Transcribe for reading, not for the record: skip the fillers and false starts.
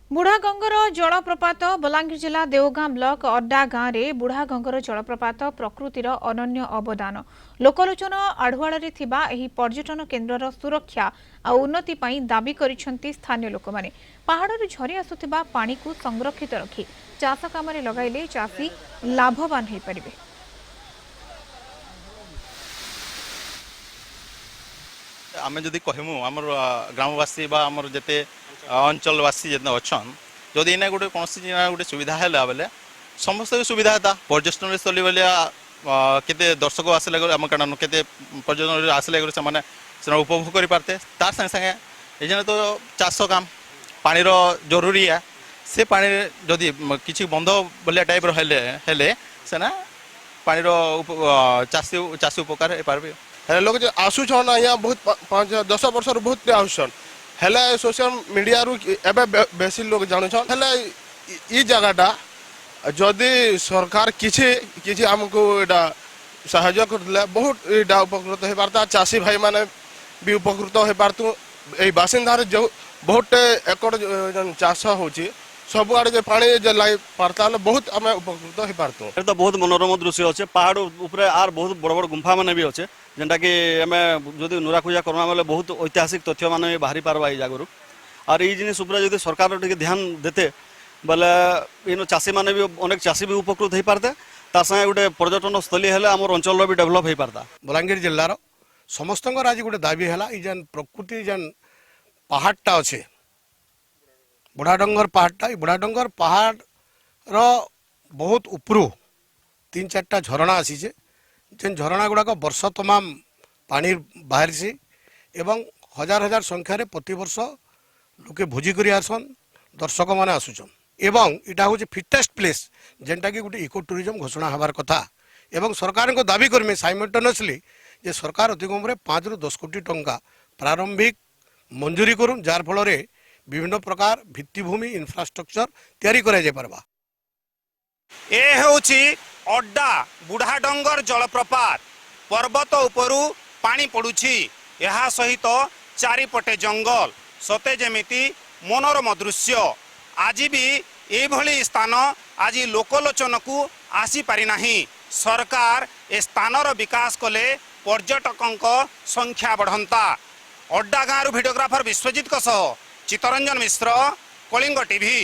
ବୁଢ଼ାଗଙ୍ଗର ଜଳପ୍ରପାତ ବଲାଙ୍ଗୀର ଜିଲ୍ଲା ଦେଓଗାଁ ବ୍ଲକ ଅଡ୍ଡା ଗାଁରେ ବୁଢ଼ାଗଙ୍ଗର ଜଳପ୍ରପାତ ପ୍ରକୃତିର ଅନନ୍ୟ ଅବଦାନ। ଲୋକଲୋଚନ ଆଢୁଆଳରେ ଥିବା ଏହି ପର୍ଯ୍ୟଟନ କେନ୍ଦ୍ରର ସୁରକ୍ଷା ଆଉ ଉନ୍ନତି ପାଇଁ ଦାବି କରିଛନ୍ତି ସ୍ଥାନୀୟ ଲୋକମାନେ। ପାହାଡ଼ରୁ ଝରି ଆସୁଥିବା ପାଣିକୁ ସଂରକ୍ଷିତ ରଖି ଚାଷ କାମରେ ଲଗାଇଲେ ଚାଷୀ ଲାଭବାନ ହୋଇପାରିବେ। आमे जदि कहमु आमर ग्रामवासी बा आमर जेते अंचलवासी जेते अछन जदि इना गोटे कौन गोटे सुविधा है बेले समस्त सुविधा था पर्यटन स्थली बेले केते दर्शक आसले आम कारण केते पर्यटन आसले से उपभोग कर पारते तार संगे संगे ये तो चाष काम पानी जरूरी है से पानी जदि किसी बंध बोलिया टाइप हेले सेना पानी चाषी चाषी उपकार हो पारे। लोग आसुन अँ बहुत 5-10 वर्ष बहुत आसुन हेले सोशल मीडिया रु एबे बेसी लोग जानुछन हेले ई जगहटा जदि सरकार किछि हमको एटा सहायता करले बहुत एटा उपकृत हो पारता चाषी भाई माने भी उपकृत हो पारतु ए बासिंदार जो बहुत एकड़ चाष होची सब आड़े जे पानी जे लाई पारता बहुत आम उपकृत हो पारतु। तो बहुत मनोरम दृश्य अच्छे पहाड़ ऊपर आर बहुत बड़ बड़ गुंफा माने भी अच्छे जेनटा कि आम जदि नुरा खुजा करना बेले बहुत ऐतिहासिक तथ्य मान बाहरी पार्बा ये जगह और ये जिन जो सरकार टे ध्यान देते बोले इन चाषी मैंने भी अनेक चाषी भी उपकृत हो पारते तार संगे गोटे पर्यटन स्थली है आम अंचल भी डेभलप हो पारता। बलांगीर जिलार समस्त आज गोटे दाबी है जेन प्रकृति जेन पहाड़टा अच्छे बुढ़ाडंगर पहाड़टा बुढ़ाडंगर पहाड़ बहुत उपरू 3-4टा झरणा आसीचे जेन झरणा गुड़ाक वर्ष तमाम पानी बाहर से एवं हजार हजार संख्यार प्रति वर्ष लोके भोजी करी आसन दर्शक माने आसुचन एवं इटा हूँ फिटेस्ट प्लेस जेनटा कि गोटे इको टूरिज्म घोषणा हबार कथा एवं सरकार को दाबी करमे साइमल्टेनियसली जे सरकार अति कम 5 ରୁ 10 कोटी टंका प्रारंभिक मंजूरी करूँ जार फल विभिन्न प्रकार भित्तिभूमि इंफ्रास्ट्रक्चर तैयारी करा जाय परबा। ए होची अड्डा बुढ़ाडंगर जलप्रपात पर्वत उपरू पानी पड़ुछि यहा सहित चारिपटे जंगल सते जेमिति मनोरम दृश्य आज भी एभली स्थान आज लोकलोचन को आसी पारि नाही। सरकार ए स्थानर विकास कले पर्यटकों संख्या बढ़ंता। अड्डा गाँव भिडियोग्राफर विश्वजित चित्तरंजन मिश्र कलिंग टीवी।